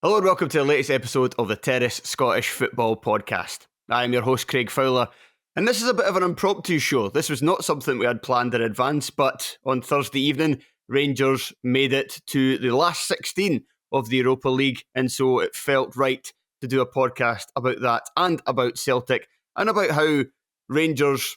Hello and welcome to the latest episode of the Terrace Scottish Football Podcast. I am your host, Craig Fowler, and this is a bit of an impromptu show. This was not something we had planned in advance, but on Thursday evening, Rangers made it to the last 16 of the Europa League, and so it felt right to do a podcast about that and about Celtic and about how Rangers,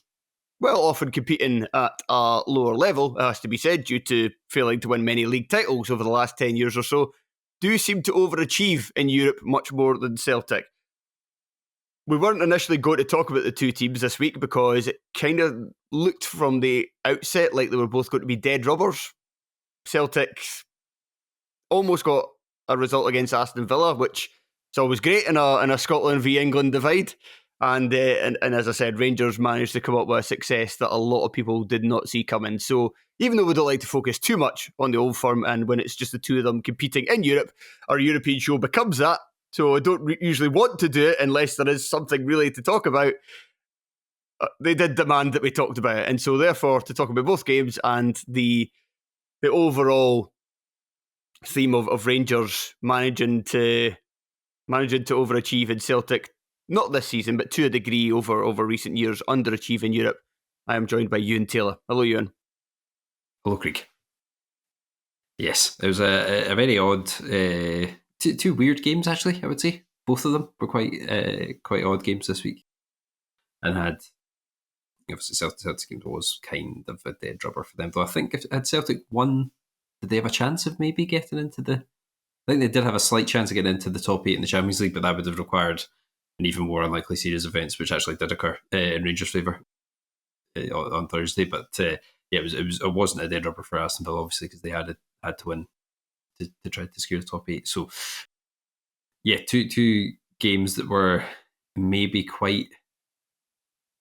well, often competing at a lower level, it has to be said, due to failing to win many league titles over the last 10 years or so, do seem to overachieve in Europe much more than Celtic. We weren't initially going to talk about the two teams this week because it kind of looked from the outset like they were both going to be dead rubbers. Celtic almost got a result against Aston Villa, which is always great in a Scotland v England divide. And as I said, Rangers managed to come up with a success that a lot of people did not see coming. So even though we don't like to focus too much on the old firm and when it's just the two of them competing in Europe, our European show becomes that. So I don't usually want to do it unless there is something really to talk about. They did demand that we talked about it. And so therefore, to talk about both games and the overall theme of Rangers managing to overachieve in Celtic, not this season, but to a degree over recent years, underachieve in Europe, I am joined by Euan Taylor. Hello, Euan. Hello, Craig. Yes, it was a very odd, two weird games, actually, I would say. Both of them were quite odd games this week. And obviously, Celtic game was kind of a dead rubber for them. Though I think if had Celtic won, did they have a chance of maybe getting into the... I think they did have a slight chance of getting into the top 8 in the Champions League, but that would have required an even more unlikely series of events, which actually did occur in Rangers' favour on Thursday. But it wasn't a dead rubber for Aston Villa, obviously, because they had to win to try to secure the top 8. So, yeah, two games that were maybe quite...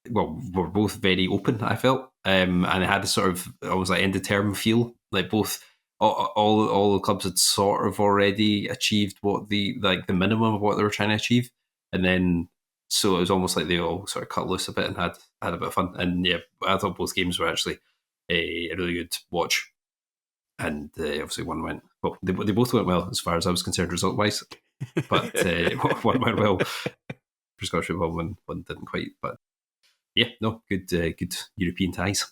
Well, were both very open, I felt, and it had a sort of almost like end-of-term feel. Like both... All the clubs had sort of already achieved what the minimum of what they were trying to achieve. And then, so it was almost like they all sort of cut loose a bit and had a bit of fun. And yeah, I thought both games were actually a really good watch. And obviously one went, well, they both went well as far as I was concerned result-wise. But one went well for Scottish football, one didn't quite. But yeah, no, good European ties.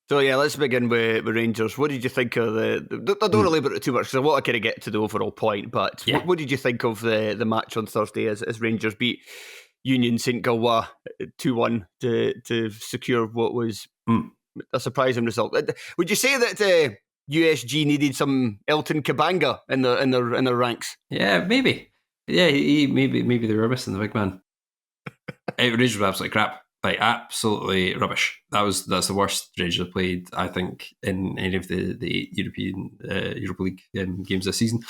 So yeah, let's begin with Rangers. What did you think of I don't want to labour it too much because I want to kind of get to the overall point, but yeah. What did you think of the match on Thursday as Rangers beat Union Saint-Gilloise 2-1 to secure what was a surprising result? Would you say that USG needed some Elton Kabanga in their ranks? Yeah, maybe. Yeah, maybe they were missing the big man. Rangers were absolutely crap. Like, absolutely rubbish. That's the worst Rangers have played, I think, in any of the Europa League games this season.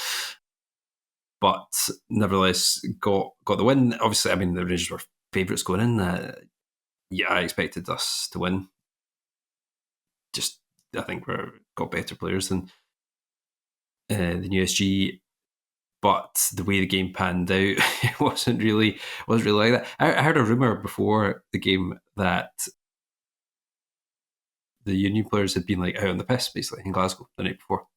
But nevertheless, got the win. Obviously, I mean, the Rangers were favourites going in. I expected us to win. Just, I think we've got better players than USG. But the way the game panned out, it wasn't really like that. I heard a rumour before the game that the Union players had been like out on the piss, basically, in Glasgow the night before.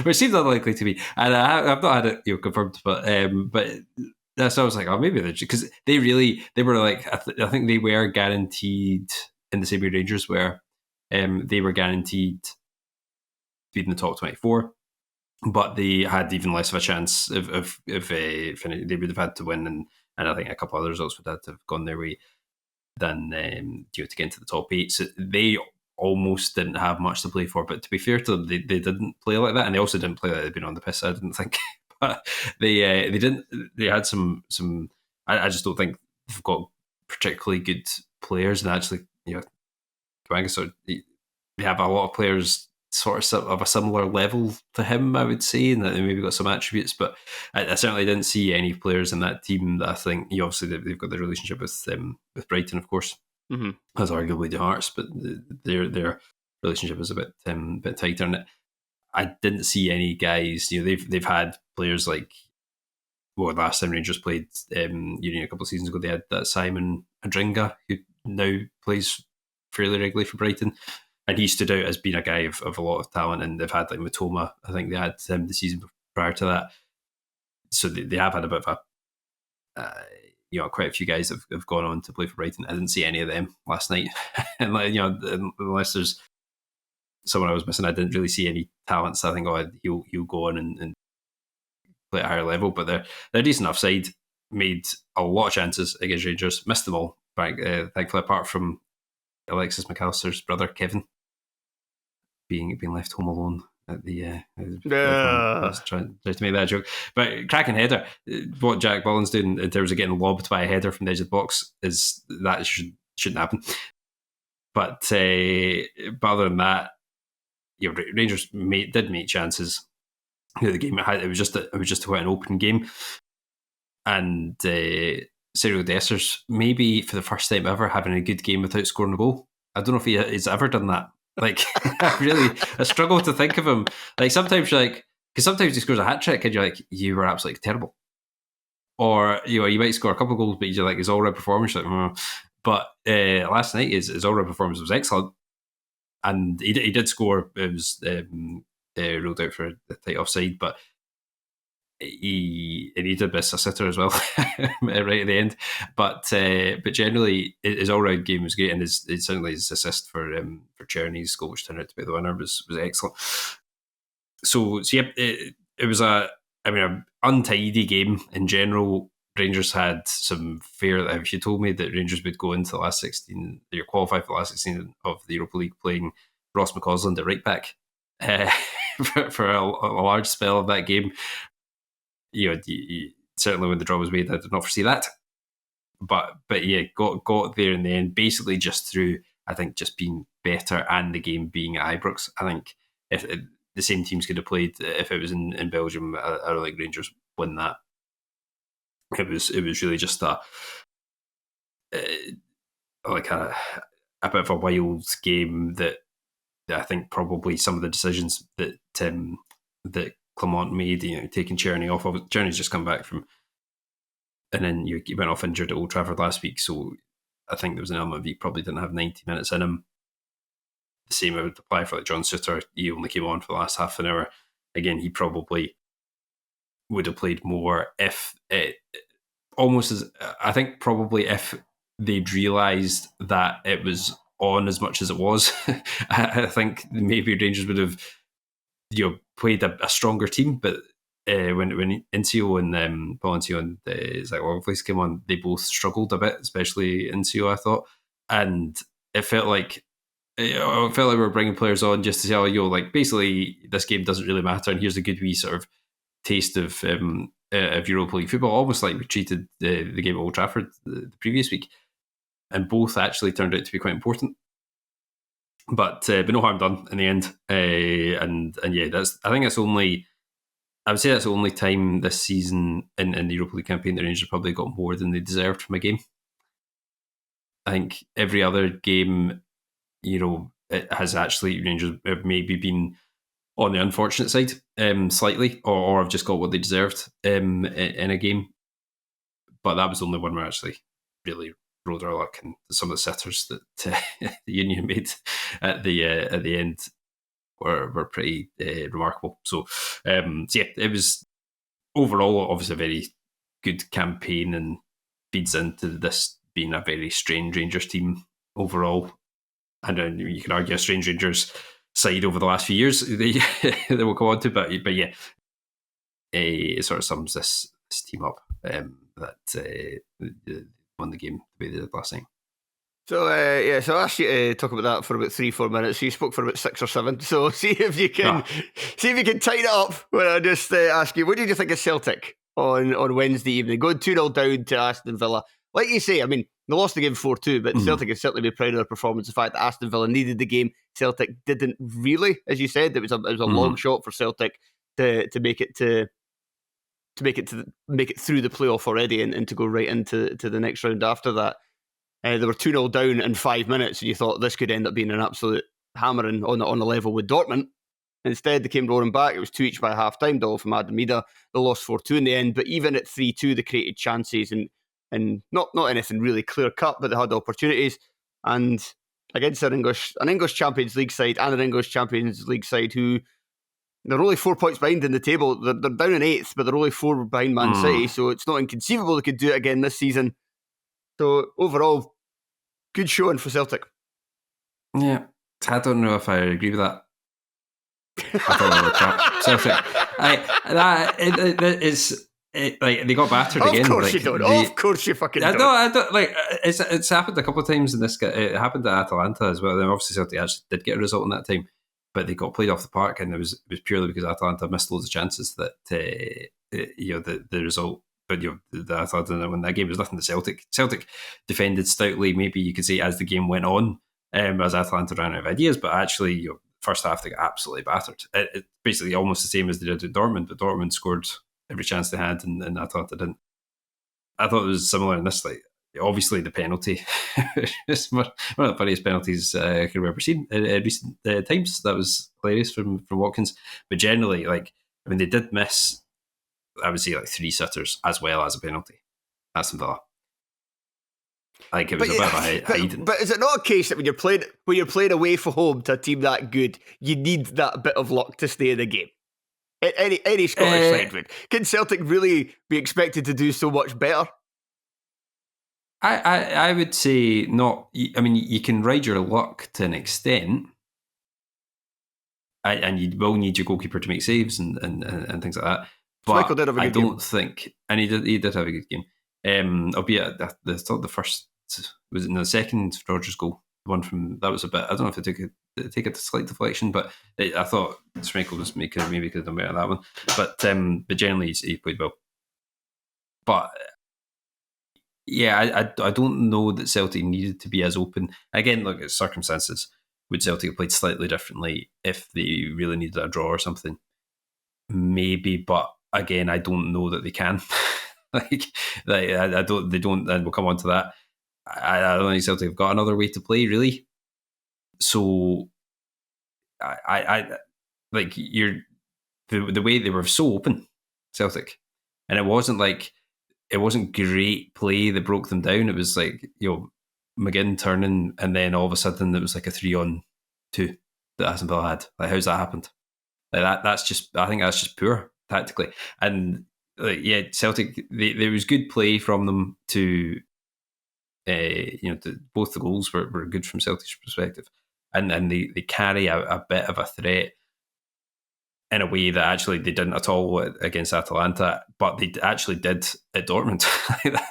Which seems unlikely to me. And I've not had it confirmed, but that's so I was like, oh, maybe they're because they were like, I think they were guaranteed in the same way Rangers were. They were guaranteed to be in the top 24. But they had even less of a chance if they would have had to win, and I think a couple other results would have to have gone their way than to get into the top 8. So they almost didn't have much to play for. But to be fair to them, they didn't play like that, and they also didn't play like they'd been on the piss. I didn't think, but they didn't. They had some. I just don't think they've got particularly good players, and actually, Kabanga sort of, they have a lot of players sort of a similar level to him, I would say, and that they maybe got some attributes, but I certainly didn't see any players in that team that I think, obviously they've got the relationship with Brighton, of course, as arguably the Hearts, but their relationship is a bit tighter, and I didn't see any guys, they've had players like, well, last time Rangers played Union a couple of seasons ago, they had that Simon Adringa, who now plays fairly regularly for Brighton. And he stood out as being a guy of a lot of talent, and they've had like Matoma. I think they had the season prior to that. So they have had a bit of quite a few guys have gone on to play for Brighton. I didn't see any of them last night. And unless there's someone I was missing, I didn't really see any talents. I think, he'll go on and play at a higher level. But they're a decent enough side. Made a lot of chances against Rangers, missed them all, thankfully, apart from Alexis McAllister's brother, Kevin, being left home alone at the... I was trying to make that joke. But cracking header. What Jack Bullen's doing in terms of getting lobbed by a header from the edge of the box shouldn't happen. But other than that, Rangers did make chances. The game it was just quite an open game. And Cyril Dessers, maybe for the first time ever, having a good game without scoring a goal. I don't know if he's ever done that. Like, I struggle to think of him. Like, sometimes you're like, because sometimes he scores a hat trick and you're like, you were absolutely terrible. Or, you might score a couple of goals, but you're like, his all-round performance, But last night, his all-round performance was excellent. And he did score. It was ruled out for the tight offside, but he did miss a sitter as well right at the end. But generally, his all-round game was great, and certainly his assist for Czerny's goal, which turned out to be the winner, was excellent. So yeah, it was an untidy game in general. Rangers had some fear that if you told me that Rangers would go into the last 16, you're qualified for the last 16 of the Europa League playing Ross McCausland at right back for a large spell of that game, certainly when the draw was made, I did not foresee that. But yeah, got there in the end, basically just through, I think, just being better and the game being at Ibrox. I think if the same teams could have played, if it was in Belgium, I don't think Rangers win that. It was really just a bit of a wild game that I think probably some of the decisions that Clement made, taking Czerny off. Czerny's just come back from, and then he went off injured at Old Trafford last week, so I think there was an element of he probably didn't have 90 minutes in him. The same I would apply for John Souttar. He only came on for the last half an hour. Again, he probably would have played more if they'd realised that it was on as much as it was. I think maybe Rangers would have played a stronger team, but when Incio and Paul Incio and Zach Longface came on, they both struggled a bit, especially Incio, I thought, and it felt like we were bringing players on just to say, basically this game doesn't really matter, and here's a good wee sort of taste of Europa League football, almost like we treated the game at Old Trafford the previous week, and both actually turned out to be quite important. But no harm done in the end, and yeah, I would say that's the only time this season in the Europa League campaign the Rangers probably got more than they deserved from a game. I think every other game, it has actually, Rangers have maybe been on the unfortunate side slightly, or have just got what they deserved in a game. But that was the only one where actually really rode our luck, and some of the sitters that the Union made at the end were pretty remarkable. So yeah, it was overall obviously a very good campaign, and feeds into this being a very strange Rangers team overall. And then you can argue a strange Rangers side over the last few years they will go on to, but yeah, it sort of sums this team up that won the game the way they did last night. So so I asked you to talk about that for about 3-4 minutes. So you spoke for about 6 or 7. So see if you can tighten it up when I just ask you, what did you think of Celtic on Wednesday evening, going 2-0 down to Aston Villa? Like you say, I mean, they lost the game 4-2, but Celtic can certainly be proud of their performance. The fact that Aston Villa needed the game, Celtic didn't really, as you said. It was a long shot for Celtic to make it through the playoff already and to go right into the next round after that. They were 2-0 down in 5 minutes, and you thought this could end up being an absolute hammering on the level with Dortmund. Instead, they came roaring back. It was 2 each by half-time, goal from Adam Mida. They lost 4-2 in the end, but even at 3-2, they created chances and not anything really clear-cut, but they had opportunities. And against an English Champions League side and an English Champions League side who they're only 4 points behind in the table. They're down in 8th, but they're only 4 behind Man City, so it's not inconceivable they could do it again this season. So overall, good showing for Celtic. Yeah, I don't know if I agree with that. I thought they were crap. Celtic, like they got battered again. Of course like, you don't. Of course you fucking don't. I don't. Like it's happened a couple of times in this. It happened at Atalanta as well. Then obviously Celtic actually did get a result in that time, but they got played off the park, and it was purely because Atalanta missed loads of chances that the result. But the Atalanta when that game was nothing to Celtic. Celtic defended stoutly. Maybe you could say as the game went on, as Atalanta ran out of ideas, but actually first half they got absolutely battered. It's basically almost the same as they did at Dortmund, but Dortmund scored every chance they had, and Atalanta didn't. I thought it was similar in this. Like, obviously, the penalty is one of the funniest penalties I could have ever seen in recent times. That was hilarious from Watkins. But generally, they did miss, I would say, 3 sitters as well as a penalty. Aston Villa. It was a bit of a hiding. But is it not a case that when you're playing away from home to a team that good, you need that bit of luck to stay in the game? Any Scottish side would. Can Celtic really be expected to do so much better? I would say not. I mean, you can ride your luck to an extent, and you will need your goalkeeper to make saves and things like that. But Michael did have a good game. I don't think, and he did have a good game. Albeit the first was in the second Rogers goal. One from that was a bit. I don't know if it take a slight deflection, but I thought Schmeichel was maybe could have done better on that one. But generally he played well. But yeah, I don't know that Celtic needed to be as open. Again, look at circumstances. Would Celtic have played slightly differently if they really needed a draw or something? Maybe, but again, I don't know that they can. I don't. They don't, and we'll come on to that. I don't think Celtic have got another way to play, really. So, I like the way they were so open, Celtic, and it wasn't great play that broke them down. It was McGinn turning, and then all of a sudden it was a 3-on-2 that Aston Villa had. How's that happened? That's just. I think that's just poor tactically. And Celtic. There was good play from them to. Both the goals were good from Celtic's perspective, and they carry a bit of a threat in a way that actually they didn't at all against Atalanta, but they actually did at Dortmund.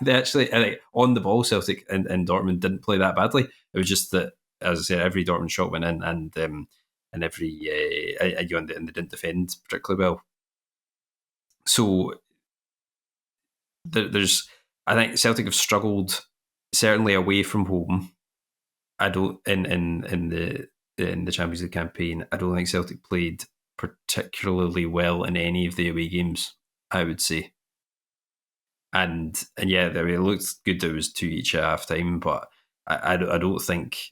They actually on the ball, Celtic and Dortmund didn't play that badly. It was just that, as I said, every Dortmund shot went in, and every and they didn't defend particularly well. So I think Celtic have struggled. Certainly away from home, I don't in the Champions League campaign. I don't think Celtic played particularly well in any of the away games, I would say. And yeah, it looked good. There was 2 each at half time, but I don't think.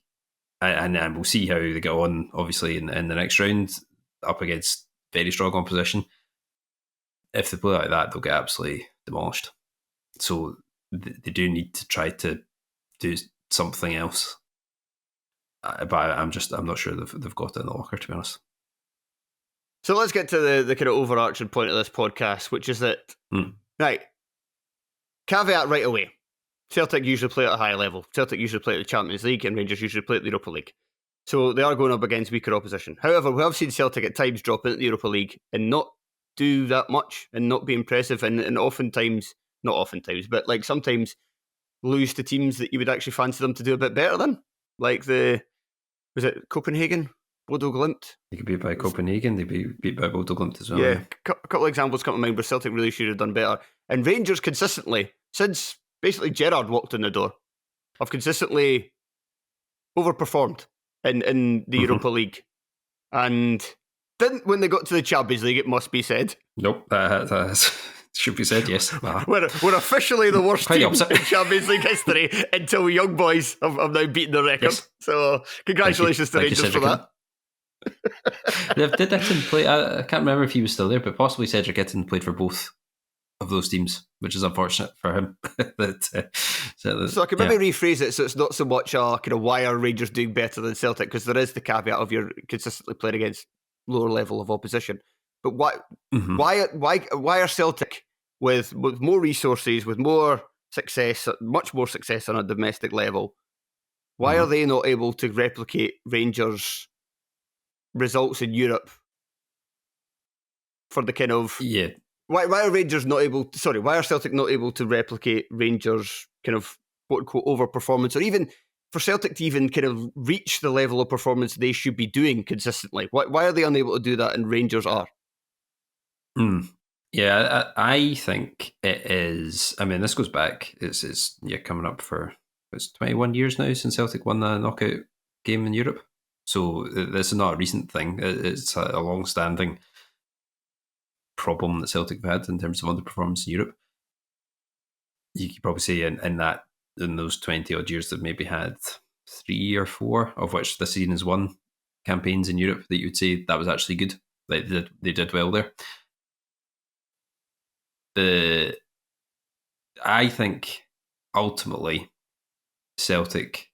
And we'll see how they get on. Obviously, in the next round, up against very strong opposition. If they play like that, they'll get absolutely demolished. So they do need to try to do something else, but I'm not sure they've got it in the locker, to be honest. So let's get to the kind of overarching point of this podcast, which is that right, caveat right away. Celtic usually play at a high level. Celtic usually play at the Champions League, and Rangers usually play at the Europa League. So they are going up against weaker opposition. However, we have seen Celtic at times drop into the Europa League and not do that much and not be impressive, and not oftentimes, but sometimes lose to teams that you would actually fancy them to do a bit better than. Was it Copenhagen? Bodo Glimt? They could be beat by Copenhagen, they'd be beat by Bodo Glimt as well. Yeah, a couple of examples come to mind where Celtic really should have done better. And Rangers consistently, since basically Gerrard walked in the door, have consistently overperformed in the Europa League. And didn't when they got to the Champions League, it must be said. Nope, that should be said, yes. We're officially the worst team in Champions League history until Young Boys have now beaten the record. Yes. So congratulations to Rangers for that. Did Hitton play? I can't remember if he was still there, but possibly Cedric Hitton played for both of those teams, which is unfortunate for him. So I can maybe rephrase it so it's not so much kind of why are Rangers doing better than Celtic, because there is the caveat of you're consistently playing against lower level of opposition. But why are Celtic with more resources, with more success, much more success on a domestic level? Why are they not able to replicate Rangers' results in Europe for the kind of Why are Rangers not able? Why are Celtic not able to replicate Rangers' kind of quote unquote overperformance, or even for Celtic to even kind of reach the level of performance they should be doing consistently? Why are they unable to do that and Rangers are? Yeah, I think it is. I mean, this goes back. It's coming up for 21 years now since Celtic won the knockout game in Europe. So this is not a recent thing. It's a long-standing problem that Celtic have had in terms of underperformance in Europe. You could probably say in those 20 odd years they've maybe had 3 or 4, of which this season is 1 campaigns in Europe that you would say that was actually good. They did well there. I think ultimately Celtic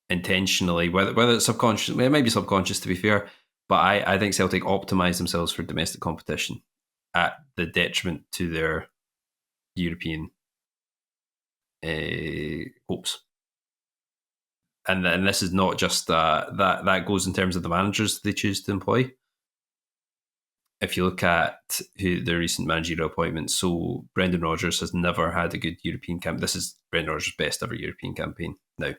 intentionally, whether it's subconscious, it might be subconscious to be fair, but I think Celtic optimise themselves for domestic competition at the detriment to their European hopes. And this is not just that goes in terms of the managers they choose to employ. If you look at the recent managerial appointments, so Brendan Rodgers has never had a good European campaign. This is Brendan Rodgers' best ever European campaign now.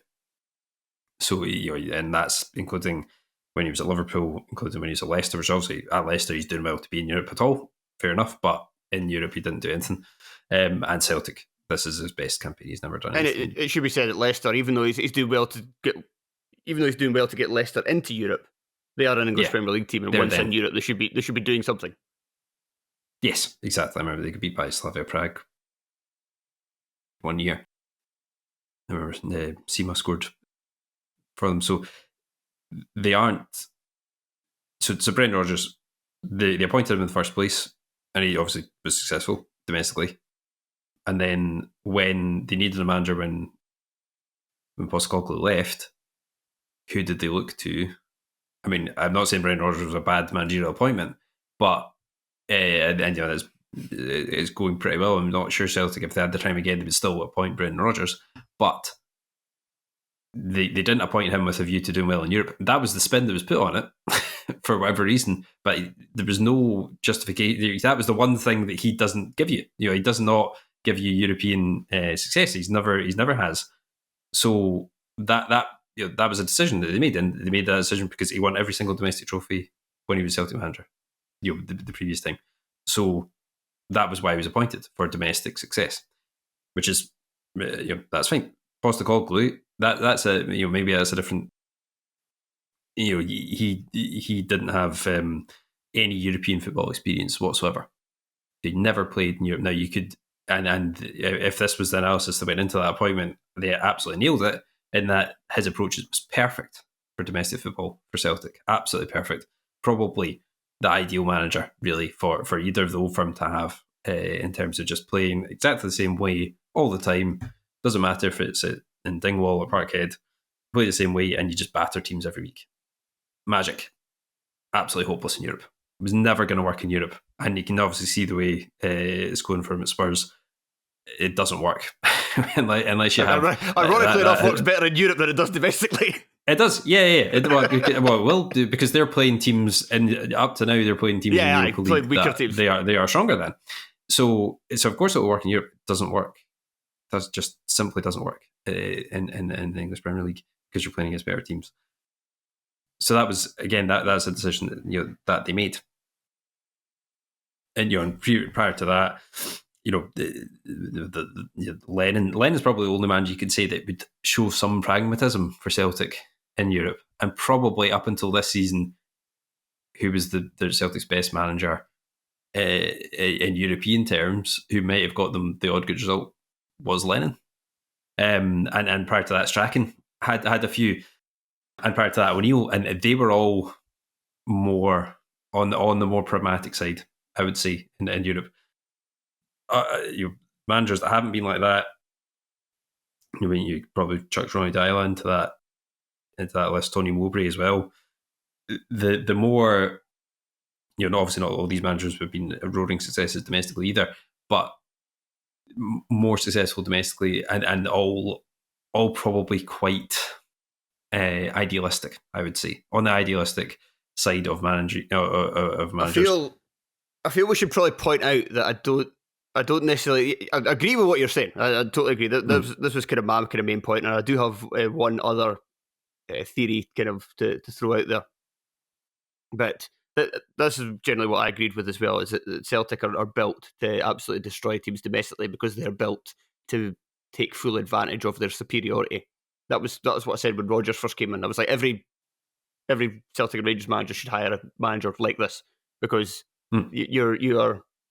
So, and that's including when he was at Liverpool, including when he was at Leicester, which obviously at Leicester he's doing well to be in Europe at all. Fair enough, but in Europe he didn't do anything. And Celtic, this is his best campaign. He's never done anything. And it should be said at Leicester, even though he's doing well to get Leicester into Europe, they are an English Premier League team, and once in Europe, they should be doing something. Yes, exactly. I remember they could beat by Slavia Prague 1 year. I remember Sima scored for them, so they aren't. So Brendan Rodgers, they appointed him in the first place, and he obviously was successful domestically. And then when they needed a manager, when Postecoglou left, who did they look to? I mean, I'm not saying Brendan Rodgers was a bad managerial appointment, but it's going pretty well. I'm not sure Celtic, if they had the time again, they would still appoint Brendan Rodgers, but they didn't appoint him with a view to doing well in Europe. That was the spin that was put on it for whatever reason, but there was no justification. That was the one thing that he doesn't give you. He does not give you European success. He's never has. So that was a decision that they made, and they made that decision because he won every single domestic trophy when he was Celtic manager, the previous time. So that was why he was appointed, for domestic success, which is that's fine. Postecoglou, that's maybe that's a different. He didn't have any European football experience whatsoever. He never played in Europe. Now you could, and if this was the analysis that went into that appointment, they absolutely nailed it. In that his approach was perfect for domestic football for Celtic, absolutely perfect. Probably the ideal manager, really, for either of the old firm to have in terms of just playing exactly the same way all the time. Doesn't matter if it's in Dingwall or Parkhead, play the same way and you just batter teams every week. Magic. Absolutely hopeless in Europe. It was never going to work in Europe. And you can obviously see the way it's going for him at Spurs. It doesn't work. unless you have... Ironically enough, works better in Europe than it does domestically. It does, yeah. It will do, because they're playing teams, and up to now they're playing teams in the Europa League weaker teams. They are stronger than. So of course it will work in Europe. It doesn't work. That just simply doesn't work in the English Premier League, because you're playing against better teams. So that was, again, that's a decision that they made. And prior to that, Lennon's probably the only manager you could say that would show some pragmatism for Celtic in Europe, and probably up until this season, who was the Celtic's best manager in European terms, who might have got them the odd good result, was Lennon. And prior to that, Strachan had a few, and prior to that, O'Neill, and they were all more on the more pragmatic side, I would say, in Europe. managers that haven't been like that. I mean, you probably chuck Ronnie Dyla into that list, Tony Mowbray as well. The more, obviously not all these managers have been roaring successes domestically either, but more successful domestically, and all probably quite idealistic, I would say, on the idealistic side of managing of managers. I feel we should probably point out that I don't necessarily. I agree with what you're saying. I totally agree. This was kind of my kind of main point, and I do have one other theory kind of to throw out there. But this is generally what I agreed with as well, is that Celtic are built to absolutely destroy teams domestically because they're built to take full advantage of their superiority. That was what I said when Rodgers first came in. I was like, every Celtic and Rangers manager should hire a manager like this, because you're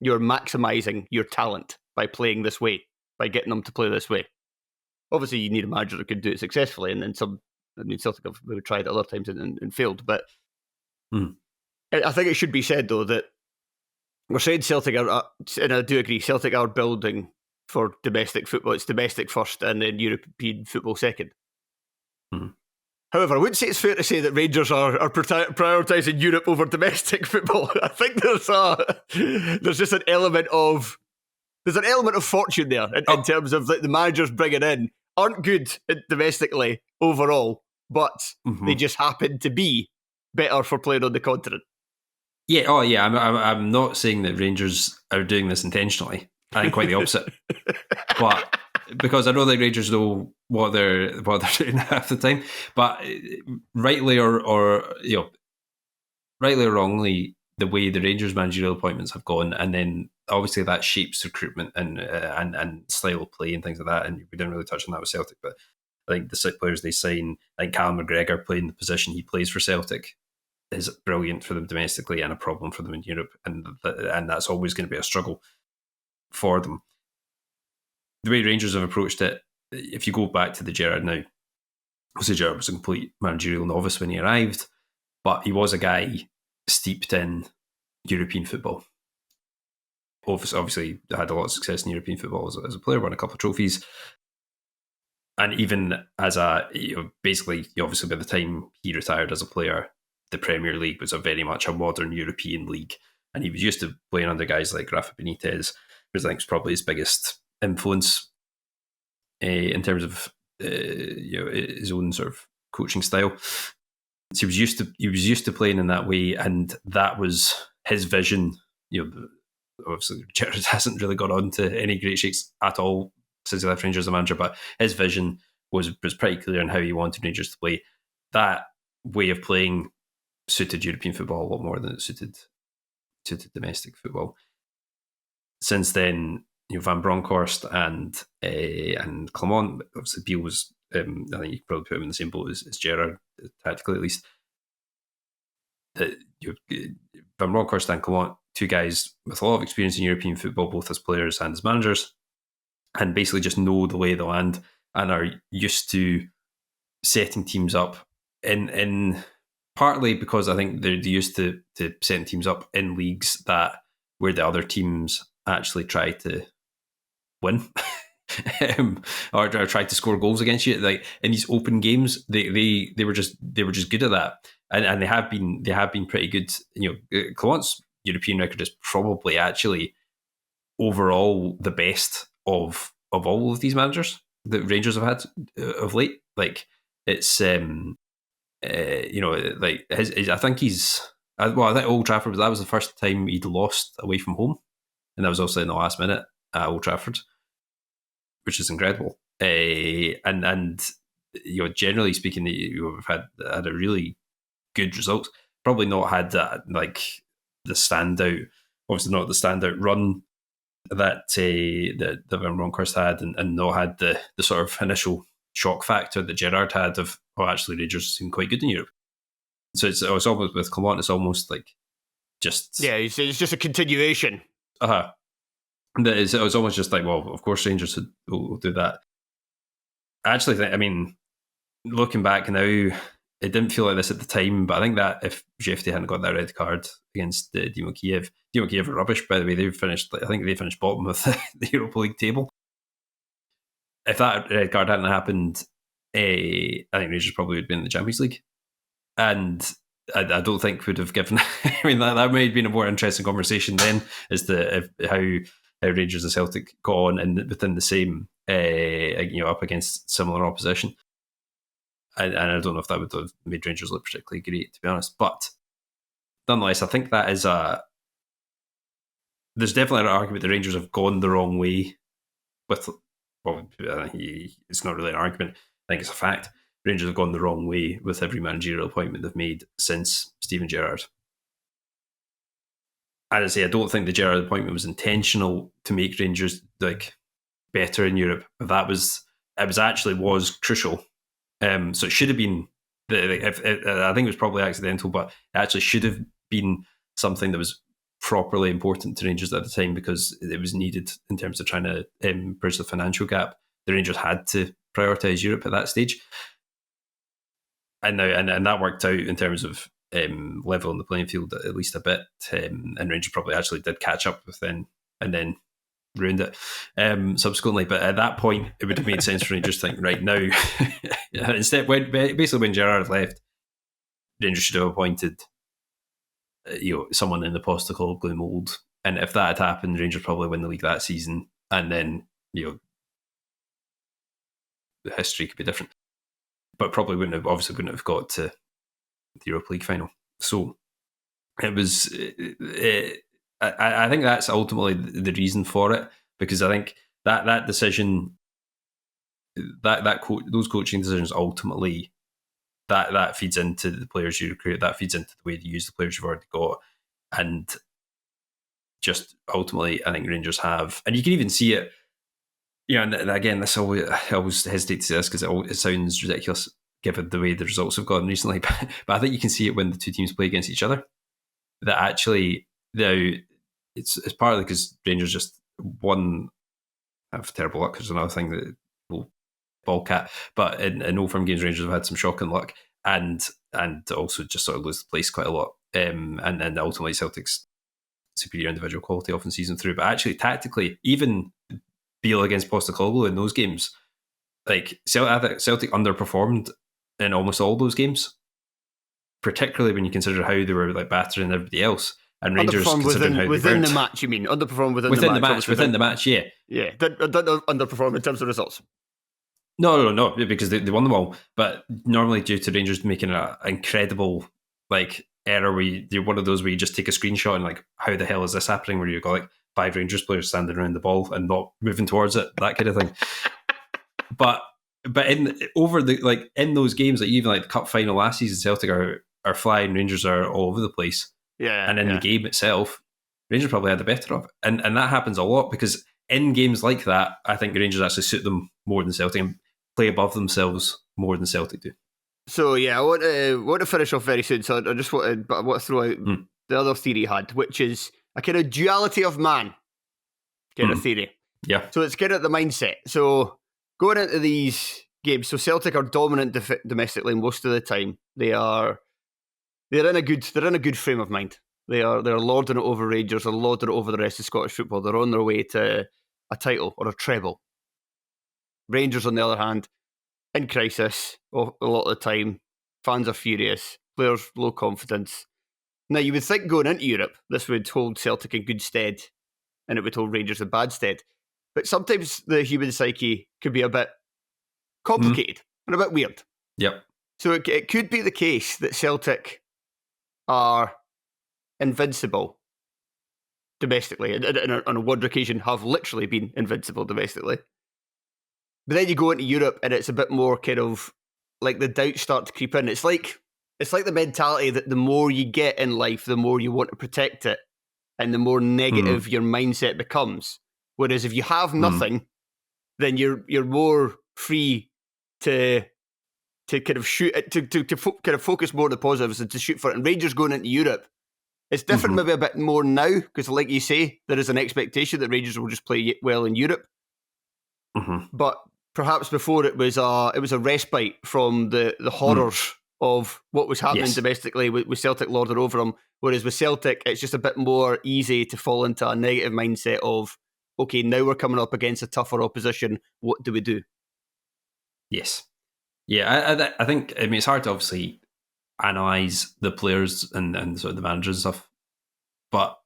maximising your talent by playing this way, by getting them to play this way. Obviously, you need a manager that can do it successfully, and then some. I mean, Celtic have maybe tried it other times and failed, but I think it should be said, though, that we're saying Celtic are, and I do agree, Celtic are building for domestic football. It's domestic first and then European football second. However, I wouldn't say it's fair to say that Rangers are prioritising Europe over domestic football. I think there's just an element of fortune there in terms of the managers bringing in aren't good domestically overall, but they just happen to be better for playing on the continent. Yeah, I'm not saying that Rangers are doing this intentionally. I think quite the opposite. But because I know that Rangers know what they're doing half the time, but rightly or wrongly, the way the Rangers managerial appointments have gone, and then obviously that shapes recruitment and style of play and things like that. And we didn't really touch on that with Celtic, but I think the 6 players they sign, like Callum McGregor playing the position he plays for Celtic, is brilliant for them domestically and a problem for them in Europe, and that's always going to be a struggle for them. The way Rangers have approached it, if you go back to the Gerrard now, obviously Gerrard was a complete managerial novice when he arrived, but he was a guy steeped in European football. Obviously had a lot of success in European football as a player, won a couple of trophies. And even as basically, obviously by the time he retired as a player, the Premier League was very much a modern European league. And he was used to playing under guys like Rafa Benitez, which I think is probably his biggest influence in terms of his own sort of coaching style. So he was used to playing in that way, and that was his vision. Obviously Gerrard hasn't really got on to any great shakes at all since he left Rangers as a manager, but his vision was pretty clear on how he wanted Rangers to play. That way of playing suited European football a lot more than it suited domestic football. Since then, Van Bronckhorst and Clement, obviously Beale was, I think you could probably put him in the same boat as Gerrard, tactically at least. Van Bronckhorst and Clement, 2 guys with a lot of experience in European football, both as players and as managers, and basically just know the lay of the land and are used to setting teams up in partly because I think they're used to setting teams up in leagues where the other teams actually try to win or try to score goals against you. Like in these open games, they were just good at that, and they have been pretty good. Clement's European record is probably actually overall the best of all of these managers that Rangers have had of late. Like it's like I think I think Old Trafford, that was the first time he'd lost away from home, and that was also in the last minute at Old Trafford, which is incredible. And generally speaking, we've had a really good result. Probably not had that the standout, obviously not the standout run that Van Bronckhorst had, and not had the sort of initial shock factor that Gerrard had of, actually Rangers seem quite good in Europe. So it's almost with Clement, it's almost like just... Yeah, it's just a continuation. It was almost just like, well, of course Rangers will do that. I actually think, looking back now, it didn't feel like this at the time, but I think that if Jefty hadn't got that red card against Dynamo Kiev are rubbish, by the way. I think they finished bottom of the Europa League table. If that red card hadn't happened, I think Rangers probably would have been in the Champions League. And I don't think would have given... I mean, that may have been a more interesting conversation then as to how Rangers and Celtic got on and within the same, up against similar opposition. And I don't know if that would have made Rangers look particularly great, to be honest. But nonetheless, I think that is there's definitely an argument the Rangers have gone the wrong way with... Well, it's not really an argument. I think it's a fact. Rangers have gone the wrong way with every managerial appointment they've made since Steven Gerrard. And I say, I don't think the Gerrard appointment was intentional to make Rangers better in Europe. But it was crucial. So it should have been. I think it was probably accidental, but it actually should have been something that was properly important to Rangers at the time because it was needed in terms of trying to bridge the financial gap. The Rangers had to prioritise Europe at that stage. And that worked out in terms of leveling the playing field at least a bit. And Rangers probably actually did catch up within and then ruined it subsequently. But at that point, it would have made sense for Rangers to think, right now, instead, when Gerrard left, Rangers should have appointed someone in the Postecoglou mould. And if that had happened, Rangers probably win the league that season. And then, the history could be different. But probably wouldn't have got to the Europa League final. So it was. I think that's ultimately the reason for it, because I think that decision, those coaching decisions ultimately that feeds into the players you recruit. That feeds into the way you use the players you've already got, and just ultimately, I think Rangers have, and you can even see it. And again, I always hesitate to say this because it sounds ridiculous given the way the results have gone recently. But I think you can see it when the two teams play against each other. That actually, it's partly because Rangers just won. Have terrible luck. There's another thing that will ball cat. But in Old Firm games, Rangers have had some shocking luck and also just sort of lose the place quite a lot. And ultimately, Celtic's superior individual quality often sees them through. But actually, tactically, even Beale against Postecoglou in those games, Celtic underperformed in almost all those games, particularly when you consider how they were battering everybody else. And Rangers within the match, you mean? Underperformed within the match? Within the match, yeah. Yeah, didn't underperform in terms of results. No, because they won them all. But normally due to Rangers making an incredible error where you're one of those where you just take a screenshot and how the hell is this happening, where you've got 5 Rangers players standing around the ball and not moving towards it, that kind of thing. But in those games, even the cup final last season, Celtic are flying, Rangers are all over the place. Yeah. And in the game itself, Rangers probably had the better of it. And that happens a lot because in games like that, I think Rangers actually suit them more than Celtic and play above themselves more than Celtic do. So yeah, I want to finish off very soon. So I want to throw out the other theory he had, which is a kind of duality of man kind of theory. Yeah. So it's kind of the mindset. So going into these games, so Celtic are dominant domestically most of the time. They're in a good frame of mind. They're lording it over Rangers, they're lording it over the rest of Scottish football. They're on their way to a title or a treble. Rangers, on the other hand, in crisis a lot of the time. Fans are furious. Players low confidence. Now, you would think going into Europe, this would hold Celtic in good stead, and it would hold Rangers in bad stead. But sometimes the human psyche could be a bit complicated and a bit weird. Yep. So it could be the case that Celtic are invincible domestically, and on one occasion have literally been invincible domestically. But then you go into Europe and it's a bit more kind of the doubts start to creep in. It's like the mentality that the more you get in life, the more you want to protect it, and the more negative your mindset becomes. Whereas if you have nothing, then you're more free to kind of shoot it, kind of focus more on the positives and to shoot for it. And Rangers going into Europe, it's different maybe a bit more now because, like you say, there is an expectation that Rangers will just play well in Europe. But perhaps before it was a respite from the horrors of what was happening domestically with Celtic lording over them, whereas with Celtic, it's just a bit more easy to fall into a negative mindset of, okay, now we're coming up against a tougher opposition, what do we do? Yes. Yeah, I think, I mean, it's hard to obviously analyse the players and sort of the managers and stuff, but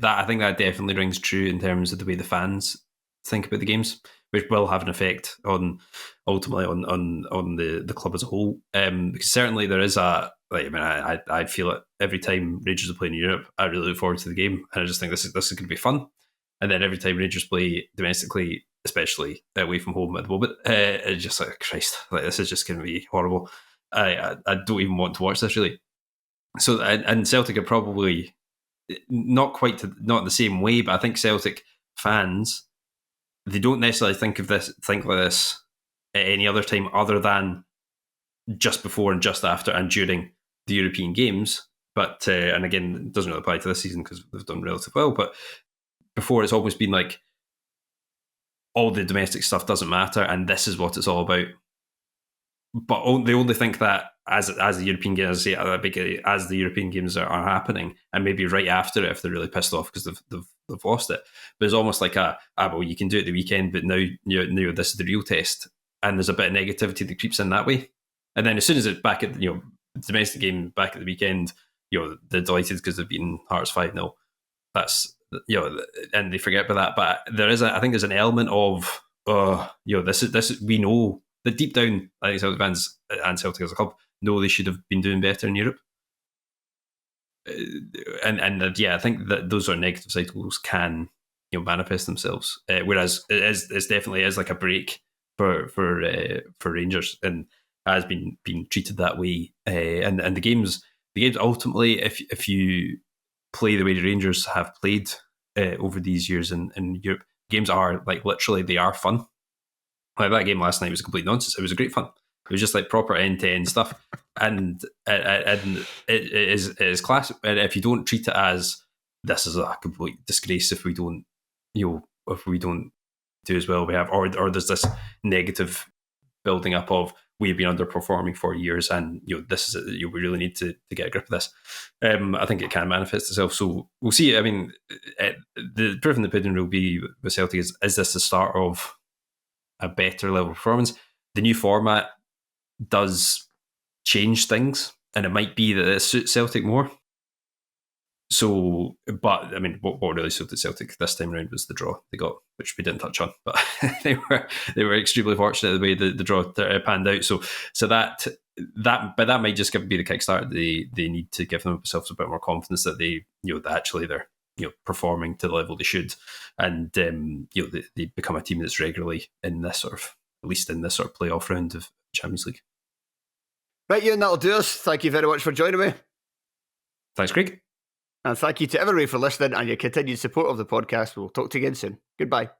I think that definitely rings true in terms of the way the fans think about the games, which will have an effect on ultimately on the club as a whole. Because certainly there is I feel it every time Rangers are playing in Europe. I really look forward to the game, and I just think this is going to be fun. And then every time Rangers play domestically, especially away from home at the moment, it's just like, Christ, like this is just going to be horrible. I don't even want to watch this really. So and Celtic are probably not in the same way, but I think Celtic fans, they don't necessarily think like this at any other time other than just before and just after and during the European games. But and again, it doesn't really apply to this season because they've done relatively well. But before, it's always been like all the domestic stuff doesn't matter, and this is what it's all about. But they only think that as the European games, as the European games are happening, and maybe right after it if they're really pissed off because they've lost it. But it's almost like well, you can do it the weekend, but now this is the real test, and there's a bit of negativity that creeps in that way. And then as soon as it's back at domestic game back at the weekend, they're delighted because they've beaten Hearts 5-0. That's and they forget about that. But I think there's an element of this we know. That deep down, I think Celtic fans and Celtic as a club know they should have been doing better in Europe. I think that those sort of negative cycles can manifest themselves. Whereas it definitely is like a break for Rangers and has been treated that way. And the games ultimately, if you play the way the Rangers have played over these years in Europe, games are like literally they are fun. Like that game last night was complete nonsense. It was a great fun. It was just like proper end-to-end stuff, and it is class. And if you don't treat it as this is a complete disgrace if we don't, do as well we have, or there's this negative building up of we've been underperforming for years, and this is we really need to get a grip of this. I think it can manifest itself. So we'll see. I mean, the proof in the pudding will be with Celtic is this the start of a better level of performance? The new format does change things, and it might be that it suits Celtic more. So, but I mean, what really suited Celtic this time around was the draw they got, which we didn't touch on, but they were extremely fortunate the way the draw panned out. So that might just be the kickstart they need to give themselves a bit more confidence that they they're performing to the level they should, and they become a team that's regularly in this sort of, at least in this sort of playoff round of Champions League. Right, Euan, that'll do us. Thank you very much for joining me. Thanks, Craig. And thank you to everybody for listening and your continued support of the podcast. We'll talk to you again soon. Goodbye.